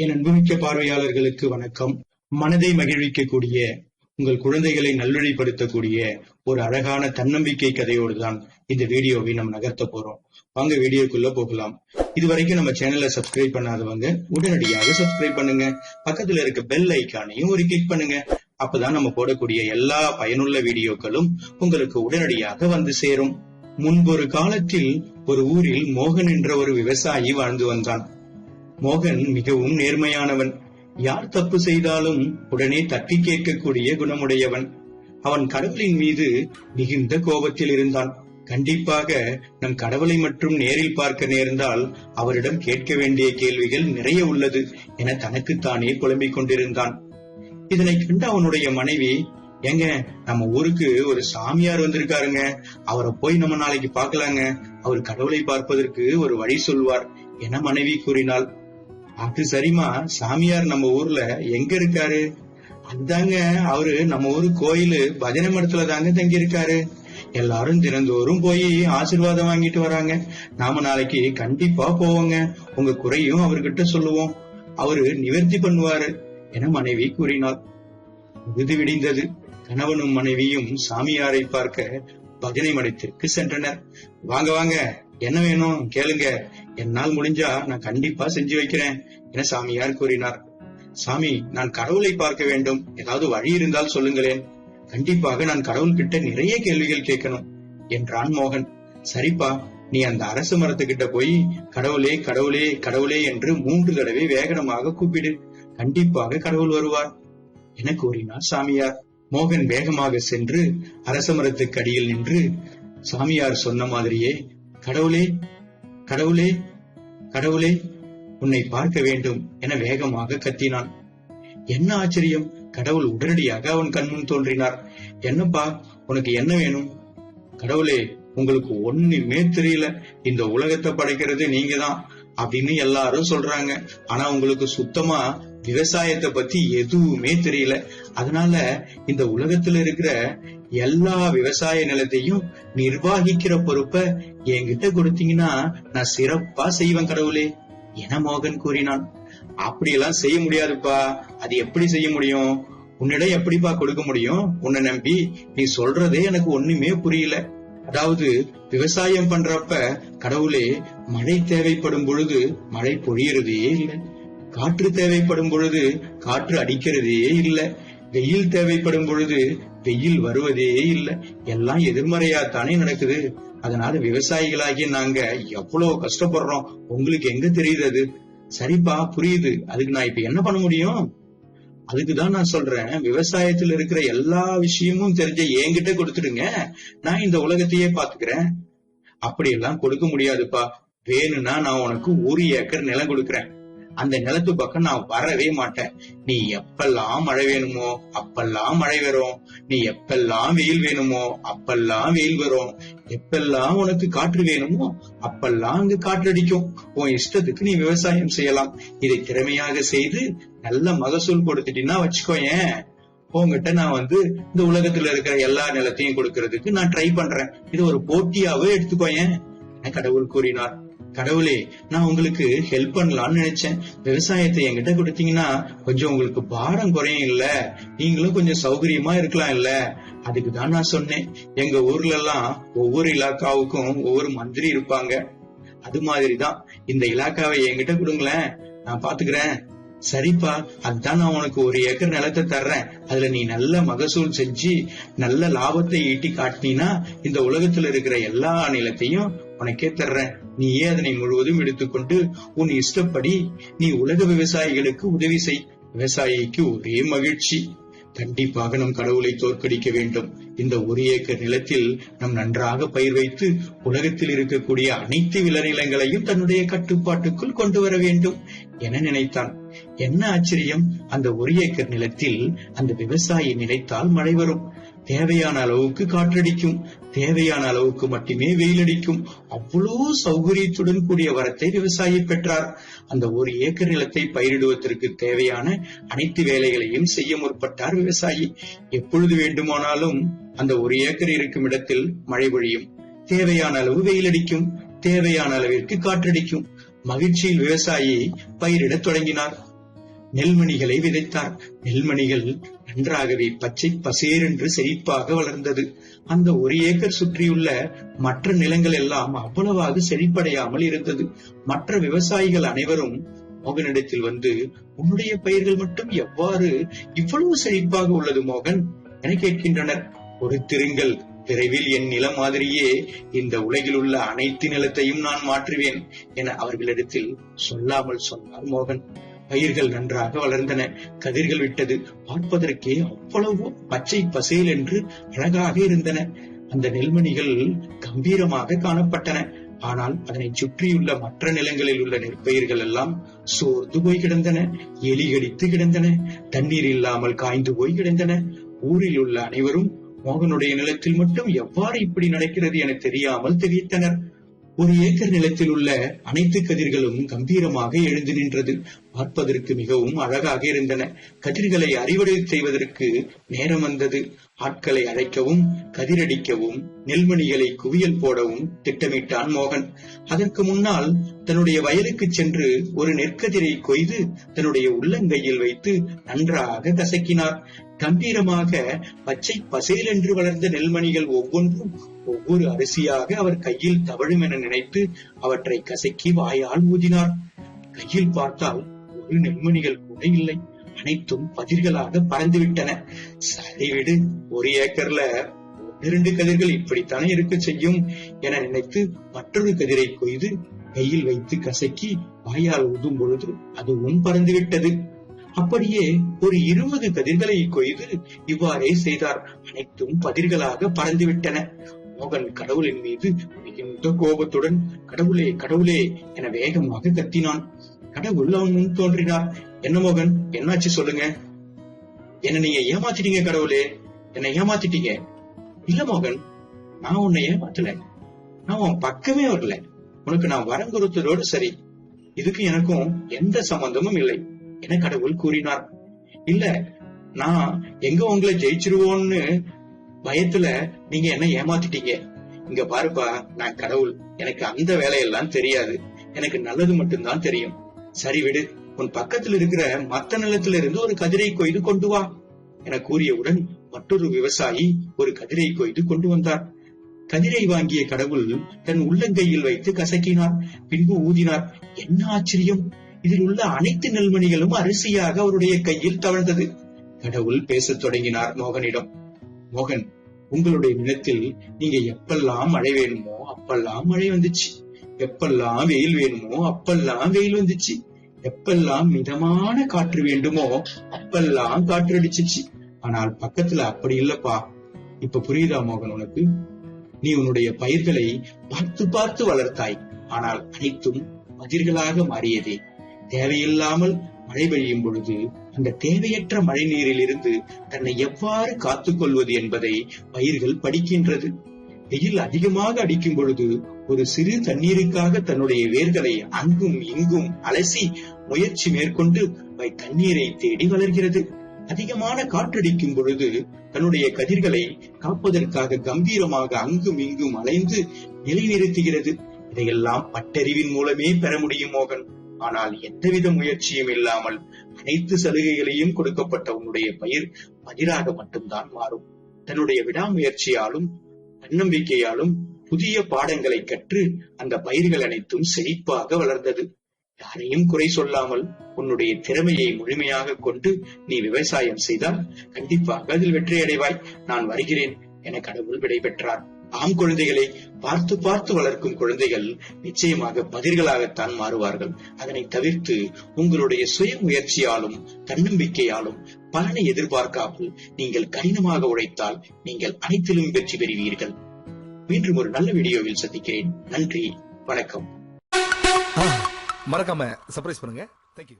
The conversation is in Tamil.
என் அன்புமிக்க பார்வையாளர்களுக்கு வணக்கம். மனதை மகிழ்விக்கக்கூடிய, உங்கள் குழந்தைகளை நல்வழிப்படுத்தக்கூடிய ஒரு அழகான தன்னம்பிக்கை கதையோடு தான் இந்த வீடியோவை நம்ம நகர்த்த போறோம். வாங்க வீடியோக்குள்ள போகலாம். இதுவரைக்கும் நம்ம சேனலை சப்ஸ்கிரைப் பண்ணாதவங்க உடனடியாக சப்ஸ்கிரைப் பண்ணுங்க. பக்கத்துல இருக்க பெல் ஐக்கானையும் ஒரு கிளிக் பண்ணுங்க. அப்பதான் நம்ம போடக்கூடிய எல்லா பயனுள்ள வீடியோக்களும் உங்களுக்கு உடனடியாக வந்து சேரும். முன்பொரு காலத்தில் ஒரு ஊரில் மோகன் என்ற ஒரு விவசாயி வாழ்ந்து வந்தான். மோகன் மிகவும் நேர்மையானவன். யார் தப்பு செய்தாலும் உடனே தட்டி கேட்கக்கூடிய குணமுடையவன். அவன் கடவுளின் மீது மிகுந்த கோபத்தில் இருந்தான். கண்டிப்பாக நம் கடவுளை மட்டும் நேரில் பார்க்க நேர்ந்தால் அவரிடம் கேட்க வேண்டிய கேள்விகள் நிறைய உள்ளது என தனக்குத்தானே புலம்பிக் கொண்டிருந்தான். இதனை கண்டு அவனுடைய மனைவி, ஏங்க, நம்ம ஊருக்கு ஒரு சாமியார் வந்திருக்காருங்க, அவரை போய் நம்ம நாளைக்கு பார்க்கலாங்க, அவர் கடவுளை பார்ப்பதற்கு ஒரு வழி சொல்வார் என மனைவி கூறினாள். அது சரிமா, சாமியார் நம்ம ஊர்ல எங்க இருக்காரு? அதாங்க, அவரு நம்ம ஊரு கோயிலு பஜனை மடத்துல தாங்க தங்கி இருக்காரு. எல்லாரும் தினந்தோறும் போய் ஆசீர்வாதம் வாங்கிட்டு வராங்க. நாம நாளைக்கு கண்டிப்பா போவோங்க. உங்க குறையும் அவர்கிட்ட சொல்லுவோம், அவரு நிவர்த்தி பண்ணுவாரு என மனைவி கூறினாள். பொழுது விடிந்தது. கணவனும் மனைவியும் சாமியாரை பார்க்க பஜனை மடத்திற்கு சென்றனர். வாங்க வாங்க, என்ன வேணும் கேளுங்க, என்னால் முடிஞ்சா நான் கண்டிப்பா செஞ்சு வைக்கிறேன் என சாமியார் கூறினார். சாமி, நான் கடவுளை பார்க்க வேண்டும், ஏதாவது வழி இருந்தால் சொல்லுங்களேன். கண்டிப்பாக நான் கடவுள் கிட்ட நிறைய கேள்விகள் கேட்கணும் என்றான் மோகன். சரிப்பா, நீ அந்த அரச மரத்துக்கிட்ட போய் கடவுளே கடவுளே கடவுளே என்று 3 தடவை வேகமாக கூப்பிடு, கண்டிப்பாக கடவுள் வருவார் என கூறினார் சாமியார். மோகன் வேகமாக சென்று அரச மரத்துக்கு அடியில் நின்று சாமியார் சொன்ன மாதிரியே, கடவுளே கடவுளே கடவுளே, உன்னை பார்க்க வேண்டும் என வேகமாக கத்தினான். என்ன ஆச்சரியம், கடவுள் உடனடியாக அவன் கண்முன் தோன்றினார். என்னப்பா, உனக்கு என்ன வேணும்? கடவுளே, உங்களுக்கு ஒண்ணுமே தெரியல, இந்த உலகத்தை படைக்கிறது நீங்க தான் அப்படின்னு எல்லாரும் சொல்றாங்க. ஆனா உங்களுக்கு சுத்தமா விவசாயத்தை பத்தி எதுவுமே தெரியல. அதனால இந்த உலகத்துல இருக்கிற எல்லா விவசாய நிலத்தையும் நிர்வாகிக்கிற பொறுப்பை என்கிட்ட கொடுத்தீங்கன்னா நான் சிறப்பா செய்வேன் கடவுளே என மோகன் கூறினான். அப்படியெல்லாம் செய்ய முடியாதுப்பா. அது எப்படி செய்ய முடியும்? உன்னிடம் எப்படிப்பா கொடுக்க முடியும்? உன்னை நம்பி நீ சொல்றதே எனக்கு ஒண்ணுமே புரியல. அதாவது விவசாயம் பண்றப்ப கடவுளே, மழை தேவைப்படும் பொழுது மழை பொழியறதே இல்லை, காற்று தேவைப்படும் பொழுது காற்று அடிக்கிறதே இல்லை, வெயில் தேவைப்படும் பொழுது வெயில் வருவதே இல்லை, எல்லாம் எதிர்மறையாத்தானே நடக்குது. அதனால விவசாயிகளாகிய நாங்க எவ்வளவு கஷ்டப்படுறோம், உங்களுக்கு எங்க தெரியுது? அது சரிப்பா, புரியுது. அதுக்கு நான் இப்ப என்ன பண்ண முடியும்? அதுக்குதான் நான் சொல்றேன், விவசாயத்துல இருக்கிற எல்லா விஷயமும் தெரிஞ்ச என்கிட்ட கொடுத்துடுங்க, நான் இந்த உலகத்தையே பாத்துக்கிறேன். அப்படியெல்லாம் கொடுக்க முடியாதுப்பா. வேணும்னா நான் உனக்கு 1 ஏக்கர் நிலம் கொடுக்கறேன். அந்த நிலத்து பக்கம் நான் வரவே மாட்டேன். நீ எப்பெல்லாம் மழை வேணுமோ அப்பெல்லாம் மழை வரும், நீ எப்பெல்லாம் வெயில் வேணுமோ அப்பெல்லாம் வெயில் வரும், எப்பெல்லாம் உனக்கு காற்று வேணுமோ அப்பெல்லாம் அங்கு காற்றடிக்கும். உன் இஷ்டத்துக்கு நீ விவசாயம் செய்யலாம். இதை திறமையாக செய்து நல்ல மகசூல் கொடுத்துட்டீங்கன்னா வச்சுக்கோயேன், உங்ககிட்ட நான் இந்த உலகத்துல இருக்கிற எல்லா நிலத்தையும் கொடுக்கறதுக்கு நான் ட்ரை பண்றேன். இது ஒரு போட்டியாவே எடுத்துக்கோயேன் என கடவுள் கூறினார். கடவுளே, நான் உங்களுக்கு ஹெல்ப் பண்ணலாம்னு நினைச்சேன். விவசாயத்தை என்கிட்ட கொடுத்தீங்கன்னா கொஞ்சம் உங்களுக்கு பாரம் குறையும் இல்ல, நீங்களும் கொஞ்சம் சௌகரியமா இருக்கலாம் இல்ல, அதுக்குதான் நான் சொன்னேன். எங்க ஊர்ல எல்லாம் ஒவ்வொரு இலாக்காவுக்கும் ஒவ்வொரு மந்திரி இருப்பாங்க. அது மாதிரிதான் இந்த இலாக்காவை என்கிட்ட கொடுங்களேன், நான் பாத்துக்கிறேன். சரிப்பா, அதுதான் நான் உனக்கு 1 ஏக்கர் நிலத்தை தர்றேன். அதுல நீ நல்ல மகசூல் செஞ்சு நல்ல லாபத்தை ஈட்டி காட்டினா இந்த உலகத்துல இருக்கிற எல்லா நிலத்தையும் உனக்கே தர்றேன். நீயே அதனை முழுவதும் எடுத்துக்கொண்டு உன் இஷ்டப்படி நீ உலக விவசாயிகளுக்கு உதவி செய். விவசாயிக்கு ஒரே மகிழ்ச்சி. கண்டிப்பாக நம் கடவுளை தோற்கடிக்க வேண்டும். இந்த 1 ஏக்கர் நிலத்தில் நாம் நன்றாக பயிர் வைத்து உலகத்தில் இருக்கக்கூடிய அனைத்து விளைநிலங்களையும் தன்னுடைய கட்டுப்பாட்டுக்குள் கொண்டு வர வேண்டும் என நினைத்தான். என்ன ஆச்சரியம், அந்த 1 ஏக்கர் நிலத்தில் அந்த விவசாயி நினைத்தால் மழை வரும், தேவையான அளவுக்கு காற்றடிக்கும், தேவையான அளவுக்கு மட்டுமே வெயில் அடிக்கும். அவ்வளவு சௌகரியத்துடன் கூடிய வரத்தை விவசாயி பெற்றார். அந்த 1 ஏக்கர் நிலத்தை பயிரிடுவதற்கு தேவையான அனைத்து வேலைகளையும் செய்ய முற்பட்டார் விவசாயி. எப்பொழுது வேண்டுமானாலும் அந்த 1 ஏக்கர் இருக்கும் இடத்தில் மழை பொழியும், தேவையான அளவு வெயில் அடிக்கும், தேவையான அளவிற்கு காற்றடிக்கும். மகிழ்ச்சியில் விவசாயி பயிரிடத் தொடங்கினார். நெல்மணிகளை விதைத்தார். நெல்மணிகள் நன்றாகவே பச்சை பசேரென்று செழிப்பாக வளர்ந்தது. அந்த 1 ஏக்கர் சுற்றியுள்ள மற்ற நிலங்கள் எல்லாம் அவ்வளவாக செழிப்படையாமல் இருந்தது. மற்ற விவசாயிகள் அனைவரும் மோகனிடத்தில் வந்து, உன்னுடைய பயிர்கள் மட்டும் எவ்வாறு இவ்வளவு செழிப்பாக உள்ளது மோகன் என கேட்கின்றனர். பொறுத்திருங்கள், விரைவில் என் நிலம் மாதிரியே இந்த உலகில் உள்ள அனைத்து நிலத்தையும் நான் மாற்றுவேன் என அவர்களிடத்தில் சொல்லாமல் சொன்னார் மோகன். பயிர்கள் நன்றாக வளர்ந்தன. கதிர்கள் விட்டது. பார்ப்பதற்கே அவ்வளவு பச்சை பசேல் என்று அழகாக இருந்தன. அந்த நெல்மணிகள் கம்பீரமாக காணப்பட்டன. ஆனால் அதனை சுற்றியுள்ள மற்ற நிலங்களில் உள்ள நெற்பயிர்கள் எல்லாம் சோர்ந்து போய் கிடந்தன. எலி கடித்து கிடந்தன. தண்ணீர் இல்லாமல் காய்ந்து போய் கிடந்தன. ஊரில் உள்ள அனைவரும் மோகனுடைய நிலத்தில் மட்டும் எவ்வாறு இப்படி நடக்கிறது என தெரியாமல் திகைத்தனர். 1 ஏக்கர் நிலத்தில் உள்ள அனைத்து கதிர்களும் கம்பீரமாக எழுந்து நின்றது. பார்ப்பதற்கு மிகவும் அழகாக இருந்தன. கதிர்களை அறுவடை செய்வதற்கு நேரம் வந்தது. ஆட்களை அழைக்கவும், கதிரடிக்கவும், நெல்மணிகளை குவியல் போடவும் திட்டமிட்டான் மோகன். அதற்கு முன்னால் தன்னுடைய வயலுக்கு சென்று ஒரு நெற்கதிரை கொய்து தன்னுடைய உள்ளங்கையில் வைத்து நன்றாக கசக்கினார். கம்பீரமாக பச்சை பசேல் என்று வளர்ந்த நெல்மணிகள் ஒவ்வொன்றும் ஒவ்வொரு அரிசியாக அவர் கையில் தவழும் என நினைத்து அவற்றை கசக்கி வாயால் ஊதினார். கையில் பார்த்தால் ஒரு நெல்மணிகள் கூட இல்லை. அனைத்தும் பதிர்களாக பறந்துவிட்டன. சரிவிடு, 1 ஏக்கர்ல 2 கதிர்கள் இப்படித்தானே இருக்க செய்யும் என நினைத்து மற்றொரு கதிரை கொய்து கையில் வைத்து கசக்கி வாயால் ஊதும் பொழுது அதுவும் பறந்துவிட்டது. அப்படியே ஒரு 20 கதிர்களை கொய்து இவ்வாறே செய்தார். அனைத்தும் பதிர்களாக பறந்துவிட்டன. மோகன் கடவுளின் மீது மிகுந்த கோபத்துடன், கடவுளே கடவுளே என வேகமாக கத்தினான். கடவுள் அவன் முன் தோன்றினார். என்ன மோகன், என்னாச்சு சொல்லுங்க. என்ன நீங்க ஏமாத்திட்டீங்க கடவுளே, என்னை ஏமாத்திட்டீங்க. இல்ல மோகன், நான் உன்னை ஏமாத்தல. நான் உன் பக்கமே வரல. உனக்கு நான் வரம் கொடுத்ததோடு சரி. இதுக்கு எனக்கும் எந்த சம்பந்தமும் இல்லை என கடவுள் கூறினார். இல்ல, நான் எங்க உங்களை ஜெயிச்சிருவோன்னு பயத்துல நீங்க என்ன ஏமாத்திட்டீங்க. இங்க பாருப்பா, நான் கடவுள். எனக்கு அந்த வேலையெல்லாம் தெரியாது. எனக்கு நல்லது மட்டும்தான் தெரியும். சரி விடு, உன் பக்கத்தில் இருக்கிற மத்த நிலத்தில இருந்து ஒரு கதிரை கொய்து கொண்டு வா என கூறியவுடன் மற்றொரு விவசாயி ஒரு கதிரை கொய்து கொண்டு வந்தார். கதிரை வாங்கிய கடவுள் தன் உள்ளங்கையில் வைத்து கசக்கினார். பின்பு ஊதினார். என்ன ஆச்சரியம்! இதில் உள்ள அனைத்து நெல்மணிகளும் அரிசியாக அவருடைய கையில் தவழ்ந்தது. கடவுள் பேசத் தொடங்கினார் மோகனிடம். மோகன், உங்களுடைய நிலத்தில் நீங்க எப்பெல்லாம் மழை வேணுமோ அப்பெல்லாம் மழை வந்துச்சு. எப்பெல்லாம் வெயில் வேணுமோ அப்பெல்லாம் வெயில் வந்துச்சு. எப்பெல்லாம் மிதமான காற்று வேண்டுமோ அப்பெல்லாம் காற்று அடிச்சிச்சு. ஆனால் பக்கத்துல அப்படி இல்லப்பா. இப்ப புரியுதா மோகன் உனக்கு? நீ உன்னுடைய பயிர்களை பார்த்து பார்த்து வளர்த்தாய். ஆனால் அனைத்தும் பதிர்களாக மாறியதே. தேவையில்லாமல் மழை பெய்யும் பொழுது அந்த தேவையற்ற மழை நீரில் இருந்து தன்னை எவ்வாறு காத்துக் கொள்வது என்பதை பயிர்கள் படிக்கின்றது. வெயில் அதிகமாக அடிக்கும் பொழுது ஒரு சிறு தண்ணீருக்காக தன்னுடைய வேர்களை அங்கும் இங்கும் அலசி முயற்சி மேற்கொண்டு தண்ணீரை தேடி வளர்கிறது. அதிகமான காற்றடிக்கும் பொழுது தன்னுடைய கதிர்களை காப்பதற்காக கம்பீரமாக அங்கும் இங்கும் அலைந்து நிலைநிறுத்துகிறது. இதையெல்லாம் பட்டறிவின் மூலமே பெற முடியும் மோகன். ஆனால் எந்தவித முயற்சியும் இல்லாமல் அனைத்து சலுகைகளையும் கொடுக்கப்பட்ட உன்னுடைய பயிர் பதிராக மட்டும்தான் மாறும். தன்னுடைய விடாமுயற்சியாலும் தன்னம்பிக்கையாலும் புதிய பாடங்களை கற்று அந்த பயிர்கள் அனைத்தும் செழிப்பாக வளர்ந்தது. யாரையும் குறை சொல்லாமல் உன்னுடைய திறமையை முழுமையாக கொண்டு நீ விவசாயம் செய்தால் கண்டிப்பாக அதில் வெற்றி அடைவாய். நான் வருகிறேன் என கடவுள் விடை பெற்றார். ஆம் குழந்தைகளை, பார்த்து பார்த்து வளர்க்கும் குழந்தைகள் நிச்சயமாக பதிர்களாகத்தான் மாறுவார்கள். அதனை தவிர்த்து உங்களுடைய சுய முயற்சியாலும் தன்னம்பிக்கையாலும் பலனை எதிர்பார்க்காமல் நீங்கள் கடினமாக உழைத்தால் நீங்கள் அனைத்திலும் வெற்றி பெறுவீர்கள். மீண்டும் ஒரு நல்ல வீடியோவில் சந்திக்கிறேன். நன்றி, வணக்கம். மறக்காம சர்ப்ரைஸ் பண்ணுங்க. தேங்க்யூ.